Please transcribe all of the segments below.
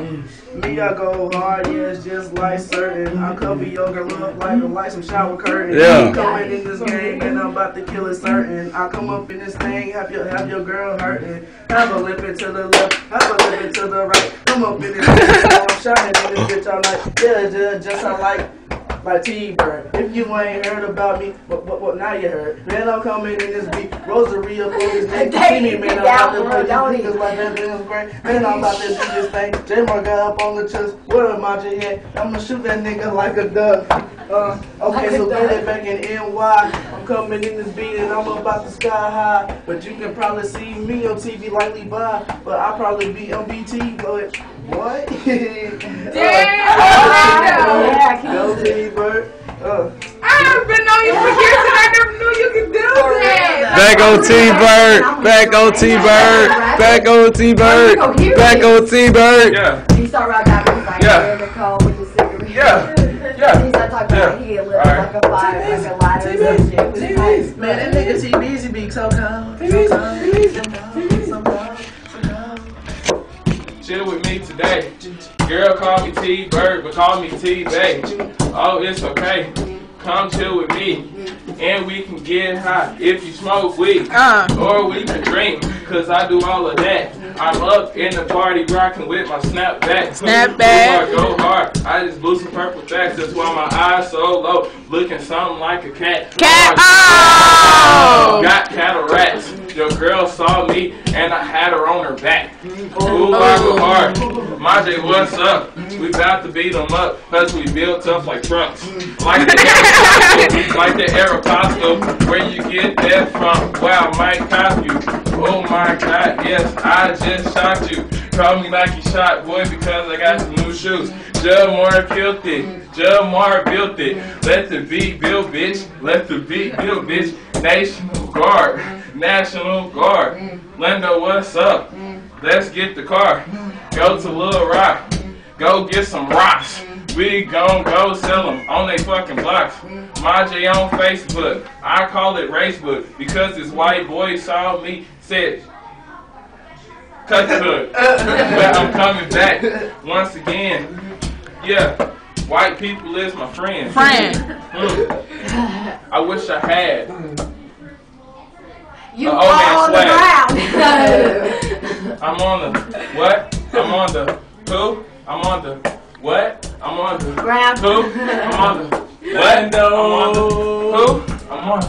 Me, I go hard, yeah, it's just like certain. I cover your girl up like the lights from shower curtain. Yeah. Coming in this game and I'm about to kill it certain. I come up in this thing, have your girl hurting. Have a lip into the left, have a lip into the right. Come up in this thing, I'm shining in this bitch. I'm like, yeah, just I like T-Bird. If you ain't heard about me, what now you heard? Man, I'm coming in this beat, rosary up on this neck. See me, man, I'm about to play these niggas like that, man, great. Man, I'm about to do this thing. J-Mar got up on the chest, where am I at? I'ma shoot that nigga like a duck. Okay, so get it back in NY. I'm coming in this beat and I'm about to sky high. But you can probably see me on TV likely by. But I'll probably be on BT, but what? Damn! Go T-Bird. I've been on you for years and I never knew you could do that. Back on T-Bird. Back on T-Bird. Back on T-Bird. Back on T-Bird. Yeah. You start right back with like Yeah. the call with the cigarette. Yeah. You start talking about he lit like a fire, like a lighter and shit. Man, that nigga T-Busy be so cold. Chill with me today. Girl, call me T-Bird, but call me T-Bay. Oh, it's okay. Come chill with me. And we can get high if you smoke weed. Or we can drink, cause I do all of that. I'm up in the party rocking with my snapback. Snapback. Go hard. I just blew some purple facts. That's why my eyes so low. Looking something like a cat. Cat. Oh! Got cataracts. Your girl saw me and I had her on her back. Ooh, I go hard. My J, what's up? We about to beat them up cause we built up like trucks. Like the Aeropostale, where you get that from? Wow, Mike cop you. Oh my God, yes, I just shot you. Call me like you shot, boy, because I got some new shoes. Jamar killed it. Jamar built it. Let the beat build, bitch. Let the beat build, bitch. National Guard. National Guard. Lando, what's up? Let's get the car. Go to Little Rock. Go get some rocks. We gon' go sell them on they fucking blocks. My J on Facebook. I call it Racebook because this white boy saw me, said, cut the hood. But I'm coming back once again. Yeah, white people is my friend. I wish I had. You fall on the ground. I'm on the what? I'm on the who? I'm on the what? I'm on the ground. Who? I'm on the what? I'm on the who? I'm on the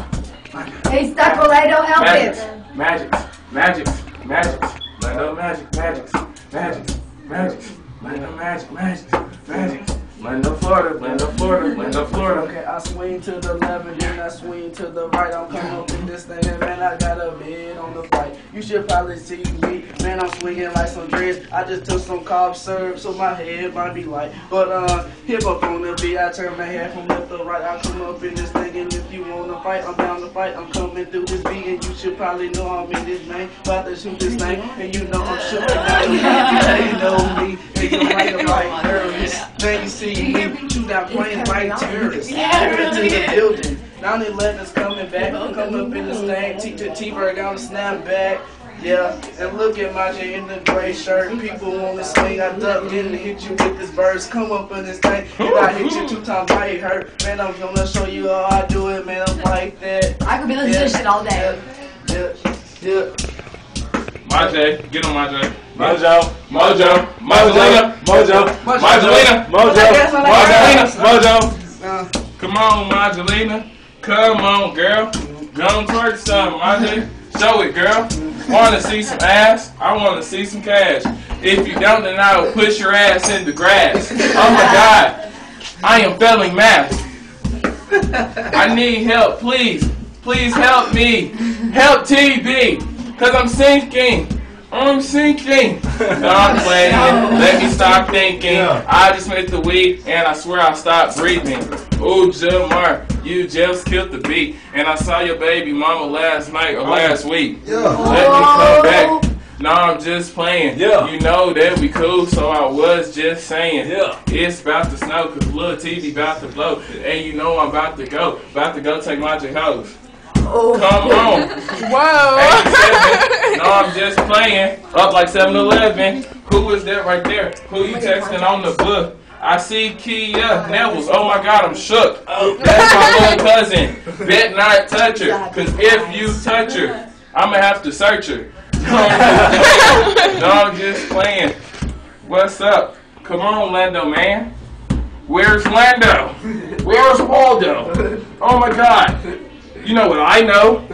He's stuck with Lando, help him. Magic. Lando magic. Lando magic. Lando, Florida. Okay, I swing to the left and then I swing to the right. I'm coming up in this thing and man, I got a bid on the flight. You should probably see me, man, I'm swinging like some dreads. I just took some cough syrup so my head might be light. But hip up on the beat, I turn my head from left to right. I come up in this thing and if you wanna fight, I'm down to fight. I'm coming through this beat and you should probably know I'm in this man. About to shoot this thing and you know I'm shooting. They know me, they go like a white terrorist. Then you see me shoot down planes like terrorists. Into the building. 9/11's coming back. Come up in this thing. T-Bird down the snapback. Yeah, and look at my J in the gray shirt. People on the swing. I ducked in and hit you with this verse. Come up in this thing. If I hit you 2 times, I ain't hurt. Man, I'm gonna show you how I do it. Man, I'm like that. I could be listening to this shit all day. Yeah. My J, get on my J. Mojo. Come on, Margelina. Come on, girl. Don't twerk some, my J. Show it, girl. Wanna see some ass? I wanna see some cash. If you don't, then I will push your ass in the grass. Oh my God. I am failing math. I need help, please. Please help me. Help TB. Cause I'm sinking. I'm sinking. No, I'm playing. Let me stop thinking. I just made the weed and I swear I stopped breathing. Ooh, Jamar, you just killed the beat. And I saw your baby mama last night or last week. Let me come back. No, I'm just playing. You know that we cool, so I was just saying. It's about to snow cause little TV about to blow. And you know I'm about to go take my J-Hoes. Come on. Whoa. 87. No, I'm just playing. Up like 7-Eleven. Who is that right there? Who you texting on the book? I see Kia Nevels. Oh my God, I'm shook. That's my little cousin. Bet not touch her. Cause if you touch her, I'ma have to search her. No, I'm just playing. What's up? Come on, Lando, man. Where's Lando? Where's Waldo? Oh my God. You know what I know?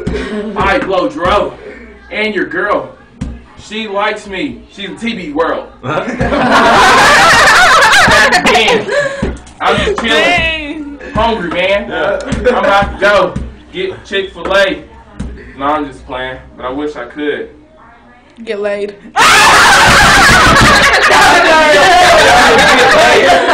I blow dro. And your girl. She likes me. She's in TV world. I'm just chilling. Hungry, man. I'm about to go get Chick-fil-A. No, I'm just playing, but I wish I could. Get laid.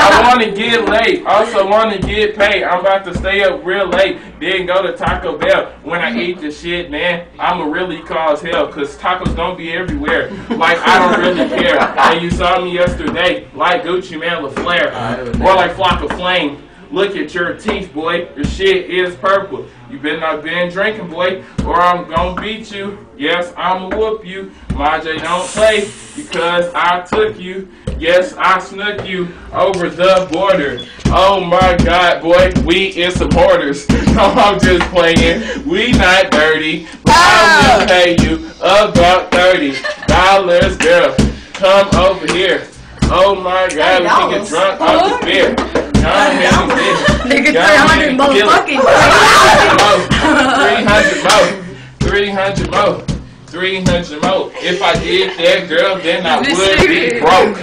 I want to get late. Also want to get paid. I'm about to stay up real late. Then go to Taco Bell. When I eat the shit, man, I'ma really cause hell. Cause tacos don't be everywhere. Like, I don't really care. And you saw me yesterday, like Gucci Man LaFleur. Or like Flock of Flame. Look at your teeth, boy. Your shit is purple. You better not been drinking, boy, or I'm gonna beat you. Yes, I'ma whoop you. Majay, don't play because I took you. Yes, I snuck you over the border. Oh my God, boy, we is some hoarders. No, I'm just playing. We not dirty. I will pay you about $30, girl. Come over here. Oh my God, we can get drunk off the beer. Nigga, 300 motherfucking. 300 more. 300 more. If I did that, girl, then I would be broke.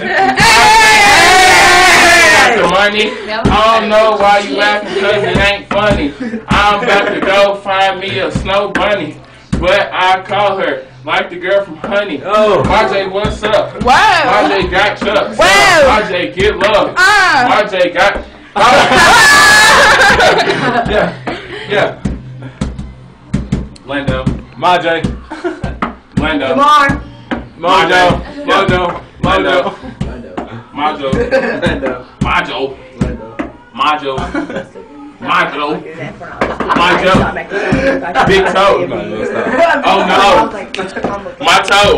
The money. I don't know why you laughing because it ain't funny. I'm about to go find me a snow bunny. But I call her like the girl from Honey. Oh. Majay, what's up? Wow. Majay got chucks. Wow. Majay, get love. Majay got... Yeah. Lando. Majay. Lando. Come on. Mojo. Mojo. Mojo. Lando. Majo. Lando. Majo. Majo. Majo. Big toe. Oh no. My toe.